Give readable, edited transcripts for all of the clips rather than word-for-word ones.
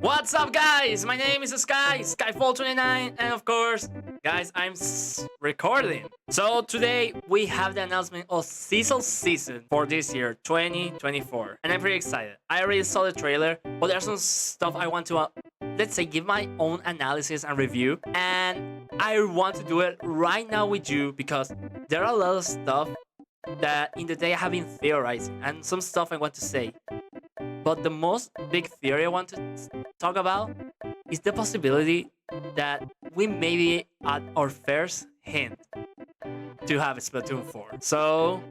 What's up, guys? My name is Skyfall29, and of course, guys, I'm recording. So today we have the announcement of Sizzle season for this year, 2024, and I'm pretty excited. I already saw the trailer, but there's some stuff I want to, let's say, give my own analysis and review, and I want to do it right now with you because there are a lot of stuff that in the day I have been theorizing, and some stuff I want to say. But the most big theory I want to talk about is the possibility that we may be at our first hint to have a Splatoon 4. So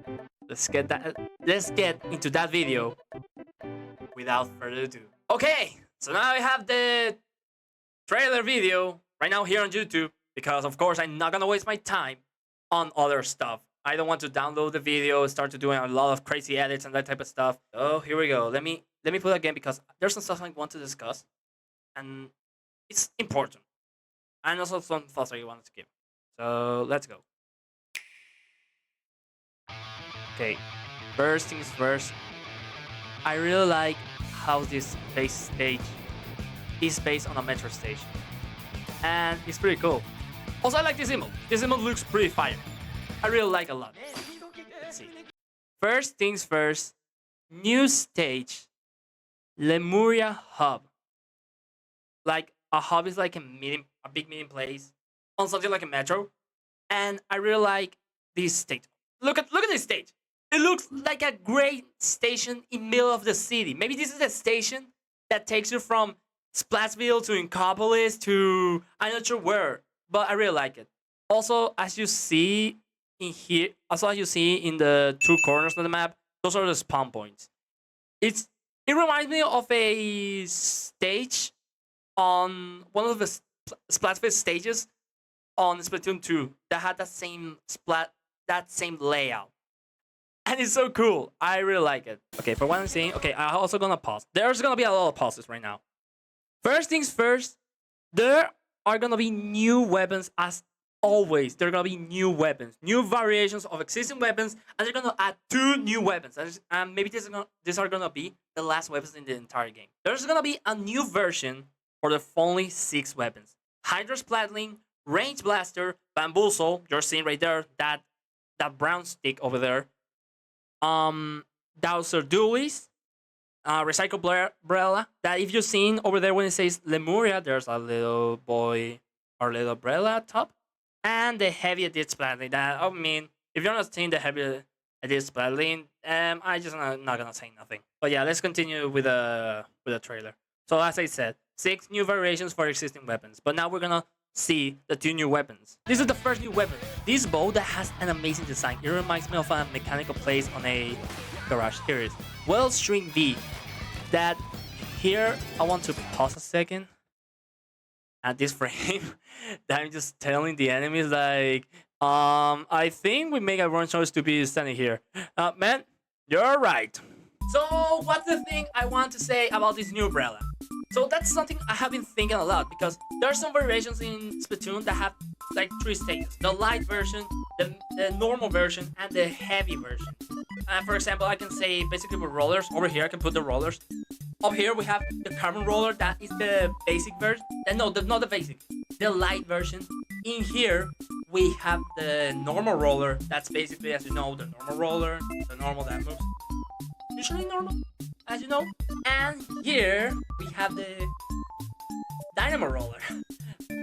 let's get into that video without further ado. Okay, so now I have the trailer video right now here on YouTube because of course I'm not gonna waste my time on other stuff. I don't want to download the video, start to doing a lot of crazy edits and that type of stuff. Oh, here we go. Let me put it again because there's some stuff I want to discuss, and it's important, and also some thoughts I wanted to give. So let's go. Okay, first things first. I really like how this base stage is based on a metro station, and it's pretty cool. Also, I like this emote. This emote looks pretty fire. I really like a lot. Let's see. First things first. New stage. Lemuria Hub. Like a hub is like a big meeting place on something like a metro, and I really like this stage. Look at this stage. It looks like a great station in middle of the city. Maybe this is a station that takes you from Splatsville to Incopolis to I'm not sure where, but I really like it. Also, as you see in here, also as you see in the two corners of the map, those are the spawn points. It reminds me of a stage on one of the Splatfest stages on Splatoon 2 that had that same layout. And it's so cool. I really like it. Okay, for what I'm saying, okay, I'm also gonna pause. There's gonna be a lot of pauses right now. First things first, there are gonna be new weapons as always. There are gonna be new weapons, new variations of existing weapons, and they're gonna add 2 new weapons. And maybe these are gonna be the last weapons in the entire game. There's gonna be a new version for the only 6 weapons: Hydra's Platling, Range Blaster, Bamboozle. You're seeing right there that brown stick over there. Dowser Dewey's, Recycle Brella. That if you've seen over there when it says Lemuria, there's a little boy or little umbrella top. And the heavy edit splatling. That I mean, if you're not seeing the heavy edit splatling, I just not gonna say nothing. But yeah, let's continue with the trailer. So as I said, 6 new variations for existing weapons, but now we're gonna see the 2 new weapons. This is the first new weapon. This bow that has an amazing design. It reminds me of a mechanical place on a garage. Here it is. Wellstring V. That here I want to pause a second. At this frame that I'm just telling the enemies like I think we make a wrong choice to be standing here. Man, you're right. So what's the thing I want to say about this new umbrella? So that's something I have been thinking a lot because there are some variations in Splatoon that have like 3 stages: the light version, the normal version, and the heavy version. For example, I can say basically with rollers. Over here I can put the rollers. Up here we have the carbon roller, that is the basic version. No, not the basic, the light version. In here we have the normal roller, that's basically, as you know, the normal roller, the normal that moves usually normal, as you know. And here we have the dynamo roller.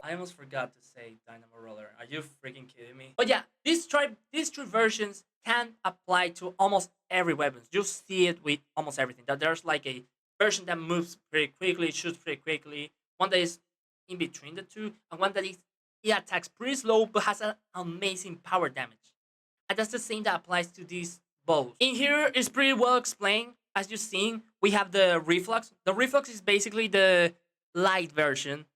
I almost forgot to say dynamo roller. Are you freaking kidding me? But yeah, these 3 versions can apply to almost every weapon. You see it with almost everything. That there's like a version that moves pretty quickly, shoots pretty quickly, one that is in between the 2, and one that it attacks pretty slow but has an amazing power damage. And that's the same that applies to these bows. In here is pretty well explained. As you've seen, we have the reflux. The reflux is basically the light version,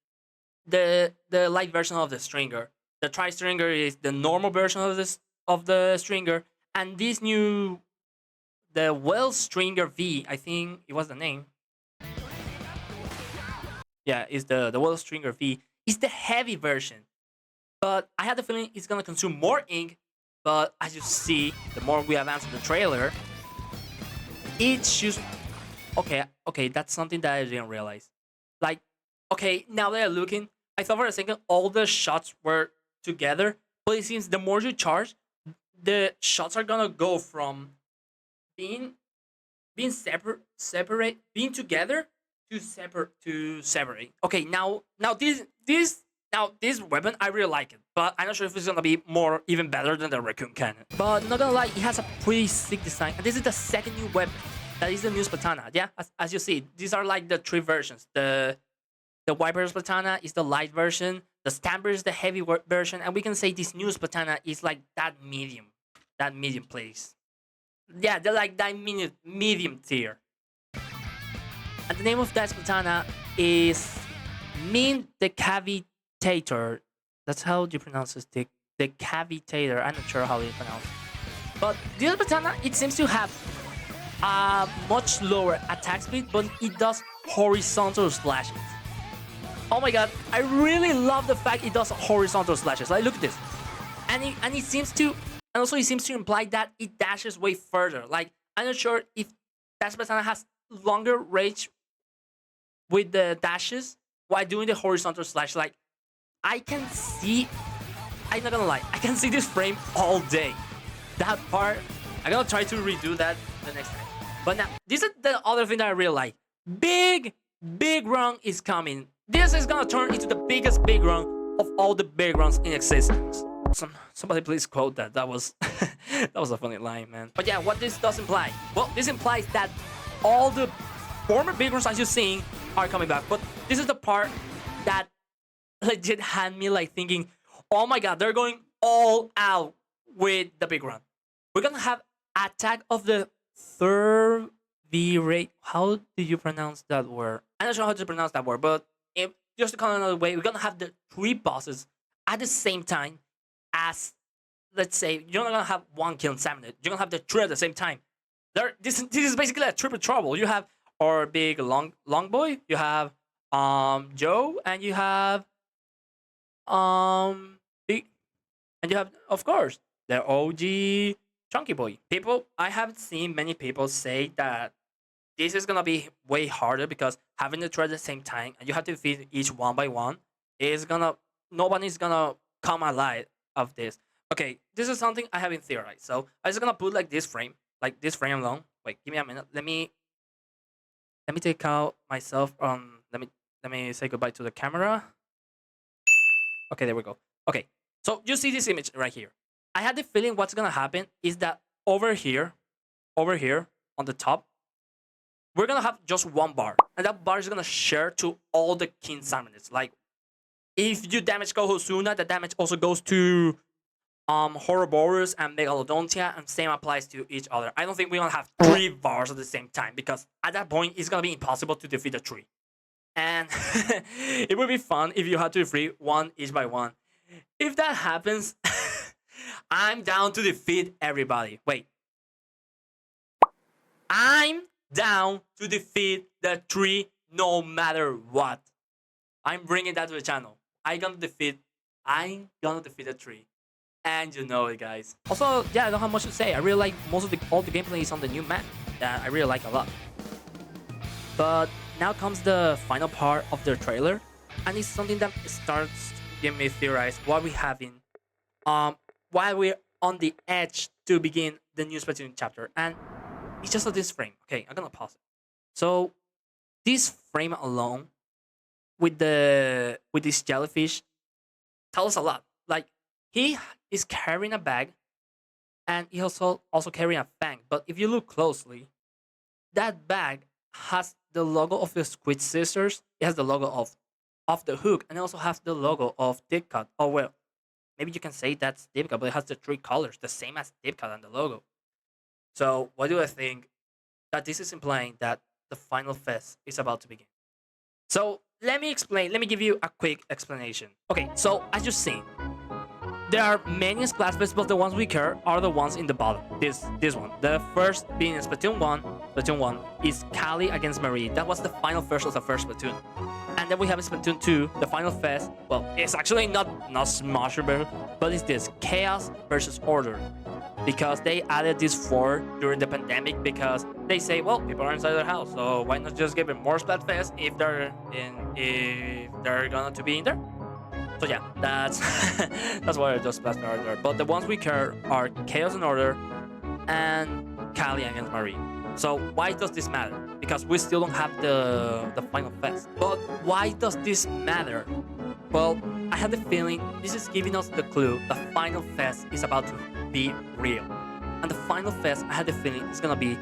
the light version of the stringer. The tri-stringer is the normal version of the stringer, and this new, the Wellstringer V, I think it was the name. Yeah, it's the Wellstringer V. It's the heavy version. But I had the feeling it's gonna consume more ink. But as you see, the more we advance in the trailer, it's just okay, that's something that I didn't realize. Like, okay, now that I'm looking, I thought for a second all the shots were together, but it seems the more you charge, the shots are gonna go from being separate, being together to separate. Okay, now this weapon I really like it, but I'm not sure if it's gonna be more even better than the raccoon cannon. But not gonna lie, it has a pretty sick design, and this is the second new weapon. That is the new Splatana. Yeah, as you see, these are like the three versions. The Viper Splatana is the light version. The Stamper is the heavy version, and we can say this new Splatana is like that medium place. Yeah, they're like that medium tier. And the name of that Splatana is Min the Cavitator. That's how you pronounce it. The Cavitator. I'm not sure how you pronounce it. But this Splatana, it seems to have a much lower attack speed, but it does horizontal slashes. Oh my god, I really love the fact it does horizontal slashes. Like, look at this. And it seems to, and also it seems to imply that it dashes way further. Like, I'm not sure if that Splatana has longer range with the dashes while doing the horizontal slash. Like, I can see, I'm not gonna lie, I can see this frame all day. That part, I'm gonna try to redo that the next time. But now, this is the other thing that I really like. Big run is coming. This is gonna turn into the biggest big run of all the big runs in existence. Somebody please quote that. That was that was a funny line, man. But yeah, what this does imply? Well, this implies that all the former big runs as you're seeing are coming back. But this is the part that legit had me like thinking, oh my god, they're going all out with the big run. We're gonna have Attack of the Third V-Rate. How do you pronounce that word? I'm not sure how to pronounce that word, but if, just to call it another way, we're gonna have the three bosses at the same time as, let's say, you're not gonna have one kill in 7 minutes. You're gonna have the three at the same time. This is basically a triple trouble. You have our big long boy, you have Joe, and you have big, and you have, of course, the OG Chunky Boy. I have seen many people say that this is gonna be way harder because having the three at the same time and you have to defeat each one by one is gonna, nobody's gonna come alive of this. Okay, this is something I haven't theorized. So I'm just gonna put like this frame alone. Wait, give me a minute. Let me take out myself on. Let me say goodbye to the camera. Okay, there we go. Okay, so you see this image right here. I had the feeling what's gonna happen is that over here on the top, we're gonna have just one bar, and that bar is gonna share to all the king summons. Like, if you damage Kohosuna, the damage also goes to Horroborus and Megalodontia, and same applies to each other. I don't think we're gonna have three bars at the same time because at that point it's gonna be impossible to defeat the three. And it would be fun if you had to defeat one each by one. If that happens, I'm down to defeat everybody. Wait. I'm down to defeat the three no matter what. I'm bringing that to the channel. I'm gonna defeat the three. And you know it, guys. Also, yeah, I don't have much to say. I really like all the gameplay is on the new map that I really like a lot. But now comes the final part of the trailer, and it's something that starts getting me theorize what we having while we're on the edge to begin the new Splatoon chapter. And it's just this frame. Okay, I'm gonna pause it. So this frame alone with this jellyfish tells us a lot. Like, he is carrying a bag and he also carrying a fang. But if you look closely, that bag has the logo of the Squid Sisters. It has the logo of the hook, and it also has the logo of Deep Cut. Oh well, maybe you can say that's Deep Cut, but it has the three colors, the same as Deep Cut and the logo. So what do I think? That this is implying that the final fest is about to begin. So let me explain. Let me give you a quick explanation. Okay, so as you've seen, there are many Splash Fests, but the ones we care are the ones in the bottom. This one. The first being Splatoon 1. Splatoon 1 is Kali against Marie. That was the final fest of the first Splatoon. And then we have Splatoon 2, the final fest. Well, it's actually not Smashable, but it's this Chaos versus Order. because they added this 4 during the pandemic because they say, well, people are inside their house, so why not just give them more Splatfest if they're gonna to be in there? So yeah, that's that's why those Splatfest are there. But the ones we care are Chaos and Order and Kali against Marie. So why does this matter? Because we still don't have the final fest. But why does this matter? Well, I have the feeling this is giving us the clue the final fest is about to be real. And the final fest, I have the feeling it's gonna be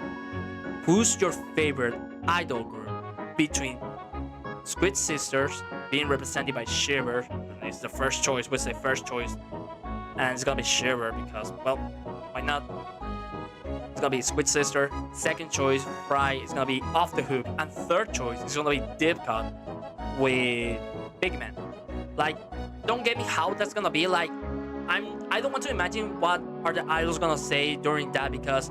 who's your favorite idol group between Squid Sisters being represented by Shiver. It's the first choice, we say first choice. And it's gonna be Shiver because, well, why not? It's gonna be Squid Sister. Second choice, Fry, is gonna be Off the Hook. And third choice is gonna be Deep Cut with Big Man. Like, don't get me how that's gonna be. Like, I don't want to imagine what are the idols gonna say during that because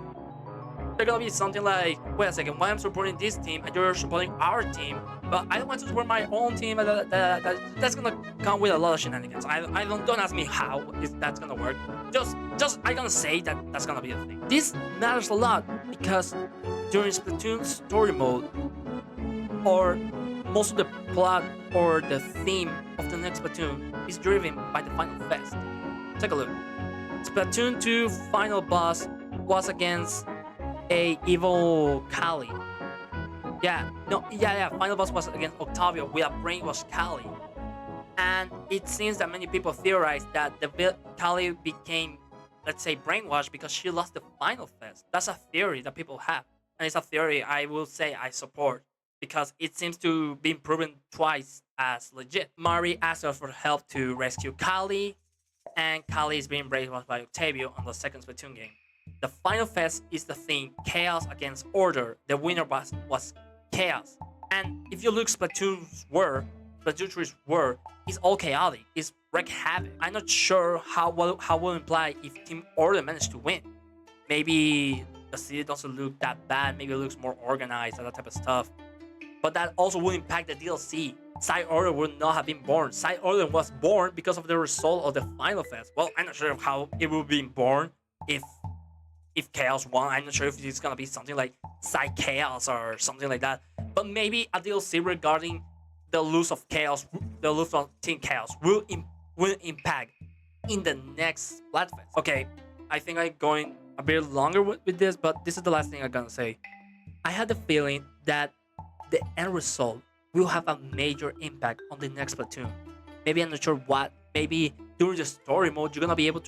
they're gonna be something like, wait a second, why I'm supporting this team and you're supporting our team, but I don't want to support my own team. That's gonna come with a lot of shenanigans. Don't ask me how that's gonna work. Just I'm gonna say that that's gonna be the thing. This matters a lot because during Splatoon story mode, or most of the plot or the theme of the next Splatoon is driven by the final fest. Take a look. Splatoon 2 final boss was against a evil Kali. Final boss was against Octavio with a brainwashed Kali. And it seems that many people theorize that the Kali became, let's say, brainwashed because she lost the final fest. That's a theory that people have. And it's a theory I will say I support because it seems to be proven twice as legit. Mari asked us for help to rescue Kali, and Kali is being brainwashed by Octavio on the second Splatoon game. The final fest is the theme Chaos against Order. The winner was Chaos. And if you look Splatoon 3's world is all chaotic. It's wreak havoc. I'm not sure how will imply if Team Order managed to win. Maybe the city doesn't look that bad. Maybe it looks more organized and that type of stuff. But that also will impact the DLC. Side Order would not have been born. Side Order was born because of the result of the final fest. Well, I'm not sure how it would be born if Chaos won. I'm not sure if it's gonna be something like Side Chaos or something like that. But maybe a DLC regarding the loss of Chaos, the loss of Team Chaos will impact in the next Splatfest. Okay, I think I'm going a bit longer with this, but this is the last thing I'm gonna say. I had the feeling that the end result will have a major impact on the next Splatoon. Maybe I'm not sure what. Maybe during the story mode, you're gonna be able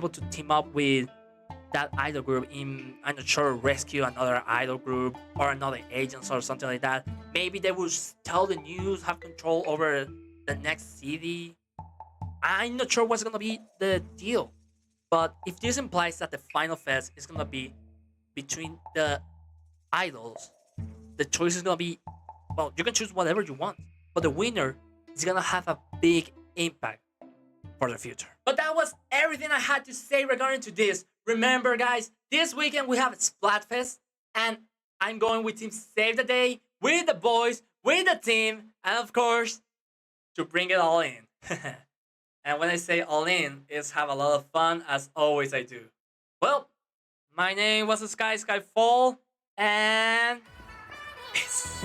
to team up with that idol group in, I'm not sure, rescue another idol group or another agents or something like that. Maybe they will tell the news, have control over the next city. I'm not sure what's gonna be the deal. But if this implies that the final fest is gonna be between the idols, the choice is gonna be, well, you can choose whatever you want, but the winner is gonna have a big impact for the future. But that was everything I had to say regarding to this. Remember, guys, this weekend we have Splatfest, and I'm going with Team Save the Day, with the boys, with the team, and of course, to bring it all in. And when I say all in, is have a lot of fun, as always I do. Well, my name was Skyfall, and peace.